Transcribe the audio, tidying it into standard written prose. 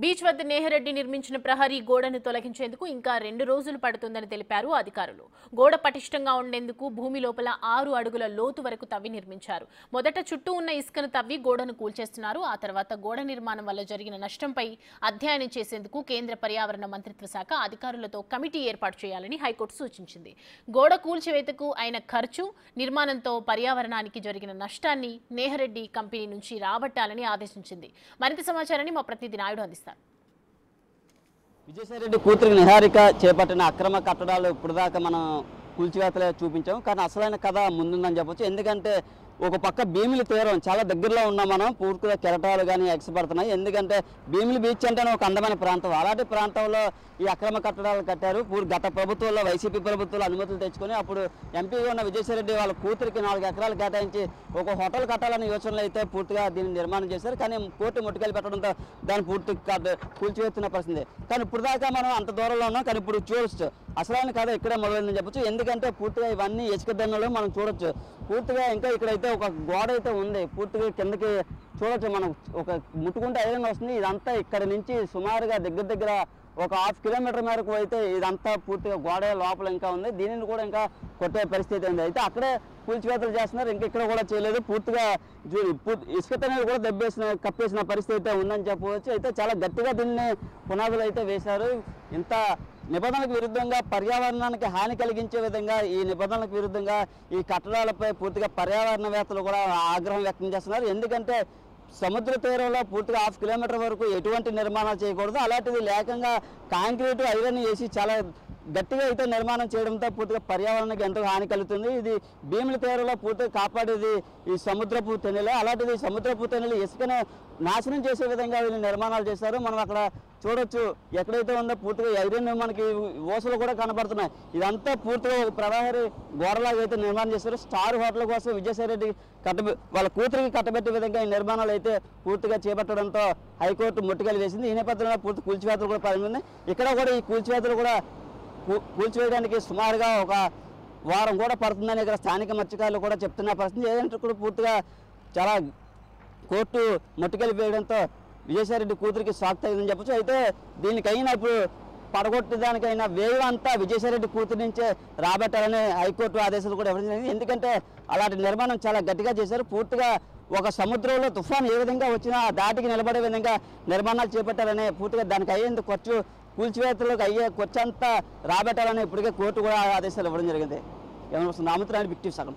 Beach వద్ద నేహరెడ్డి నిర్మించిన ప్రహరీ గోడను తొలగించేందుకు ఇంకా 2 రోజులు పడుతుందని తెలిపారు అధికారులు. గోడ పటిష్టంగా ఉండేందుకు భూమి లోపల 6 అడుగుల లోతు వరకు తవ్వి నిర్మించారు. మొదట చుట్టూ ఉన్న ఇసుకను తవ్వి గోడను కూల్చేస్తున్నారు. ఆ తర్వాత గోడ నిర్మాణం వల్ల జరిగిన నష్టంపై అధ్యయనం చేసేందుకు కేంద్ర పర్యావరణ మంత్రిత్వ శాఖ అధికారులతో కమిటీ ఏర్పాటు చేయాలని హైకోర్టు సూచించింది. గోడ కూల్చివేతకు అయిన ఖర్చు, నిర్మాణంతో పర్యావరణానికి జరిగిన నష్టాన్ని నేహరెడ్డి కంపెనీ నుంచి రాబట్టాలని ఆదేశించింది. మరింత సమాచారాన్ని మా ప్రతినిధి నాయుడు అందిస్తారు. విజయసాయిరెడ్డి కూతురు నిహారిక చేపట్టిన అక్రమ కట్టడాలు ఇప్పుడు దాకా మనం కూల్చివేతలే చూపించాం. కానీ అసలైన కథ ముందుందని చెప్పొచ్చు. ఎందుకంటే ఒక పక్క భీమిలి తీరం చాలా దగ్గరలో ఉన్నాం మనం. పూర్తిగా కెరటాలు కానీ ఎగసిపడుతున్నాయి. ఎందుకంటే భీమిలి బీచ్ అంటేనే ఒక అందమైన ప్రాంతం. అలాంటి ప్రాంతంలో ఈ అక్రమ కట్టడాలు కట్టారు. గత ప్రభుత్వంలో వైసీపీ ప్రభుత్వంలో అనుమతులు తెచ్చుకొని అప్పుడు ఎంపీగా ఉన్న విజయసాయిరెడ్డి వాళ్ళ కూతురికి 4 ఎకరాలు కేటాయించి ఒక హోటల్ కట్టాలనే యోచనలు అయితే పూర్తిగా దీన్ని నిర్మాణం చేశారు. కానీ కోర్టు ముట్టుకెళ్ళి పెట్టడంతో దాన్ని పూర్తి కూల్చివేస్తున్న పరిస్థితి. కానీ ఇప్పుడు దాకా మనం అంత దూరంలో ఉన్నాం. కానీ ఇప్పుడు చూడొచ్చు అసలైన కథ ఇక్కడే మొదలైందని చెప్పొచ్చు. ఎందుకంటే పూర్తిగా ఇవన్నీ ఇసుక దిన్నలు మనం చూడొచ్చు. పూర్తిగా ఇంకా ఇక్కడైతే ఒక గోడ అయితే ఉంది. పూర్తిగా కిందకి చూడొచ్చు. మనం ఒక ముట్టుకుంటే ఐరన్ వస్తుంది. ఇదంతా ఇక్కడ నుంచి సుమారుగా దగ్గర ఒక 1/2 కిలోమీటర్ మేరకు అయితే ఇదంతా పూర్తిగా గోడ లోపల ఇంకా ఉంది. దీనిని కూడా ఇంకా కొట్టే పరిస్థితి ఉంది. అయితే అక్కడే కూల్చివేతలు చేస్తున్నారు. ఇంకా ఇక్కడ కూడా చేయలేదు. పూర్తిగా ఇసుక తనేలు కూడా కప్పేసిన పరిస్థితి అయితే ఉందని చెప్పవచ్చు. అయితే చాలా గట్టిగా దీన్ని పునాదులు అయితే వేశారు. ఇంత నిబంధనలకు విరుద్ధంగా, పర్యావరణానికి హాని కలిగించే విధంగా ఈ నిబంధనలకు విరుద్ధంగా ఈ కట్టడాలపై పూర్తిగా పర్యావరణవేత్తలు కూడా ఆగ్రహం వ్యక్తం చేస్తున్నారు. ఎందుకంటే సముద్ర తీరంలో పూర్తిగా 1/2 కిలోమీటర్ వరకు ఎటువంటి నిర్మాణాలు చేయకూడదు. అలాంటిది లేకంగా కాంక్రీటు ఐరన్ వేసి చాలా గట్టిగా అయితే నిర్మాణం చేయడంతో పూర్తిగా పర్యావరణానికి ఎంతో హాని కలుగుతుంది. ఇది భీముల తీరంలో పూర్తిగా కాపాడేది ఈ సముద్రపు తెన్నెలే. అలాంటిది సముద్రపు తెన్నెలు ఇసుకనే నాశనం చేసే విధంగా వీళ్ళు నిర్మాణాలు చేశారు. మనం అక్కడ చూడొచ్చు ఎక్కడైతే ఉందో పూర్తిగా ఐరన్ మనకి ఓసలు కూడా కనబడుతున్నాయి. ఇదంతా పూర్తిగా ఒక ప్రవాహరి గోడలాగా అయితే నిర్మాణం చేశారు. స్టార్ హోటల్ కోసం విజయసాయిరెడ్డి వాళ్ళ కూతురికి కట్టబెట్టే విధంగా ఈ నిర్మాణాలు అయితే పూర్తిగా చేపట్టడంతో హైకోర్టు ముట్టుకెళ్ళి వేసింది. ఈ నేపథ్యంలో పూర్తి కూల్చివేతలు కూడా ప్రారంభించింది. ఇక్కడ కూడా ఈ కూల్చివేతలు కూడా కూల్చివేయడానికి సుమారుగా ఒక వారం కూడా పడుతుందని ఇక్కడ స్థానిక మత్స్యకారులు కూడా చెప్తున్న పరిస్థితి. ఏదంటే కూడా పూర్తిగా చాలా కోర్టు ముట్టుకెళ్ళిపోయడంతో విజయసాయిరెడ్డి కూతురికి షాక్ తగ్గిందని చెప్పచ్చు. అయితే దీనికైనా ఇప్పుడు పడగొట్టడానికైనా వేవ్ అంతా విజయసాయిరెడ్డి కూతురు నుంచే రాబట్టాలని హైకోర్టు ఆదేశాలు కూడా ఇవ్వడం జరిగింది. ఎందుకంటే అలాంటి నిర్మాణం చాలా గట్టిగా చేశారు. పూర్తిగా ఒక సముద్రంలో తుఫాన్ ఏ విధంగా వచ్చినా దాటికి నిలబడే విధంగా నిర్మాణాలు చేపట్టాలని, పూర్తిగా దానికి అయ్యేందుకు ఖర్చు కూల్చివేతలకు అయ్యే ఖర్చు అంతా రాబట్టాలని ఇప్పటికే కోర్టు కూడా ఆదేశాలు ఇవ్వడం జరిగింది. ఏమన్నా రామత్రాన్ని బిక్టివ్ సగం.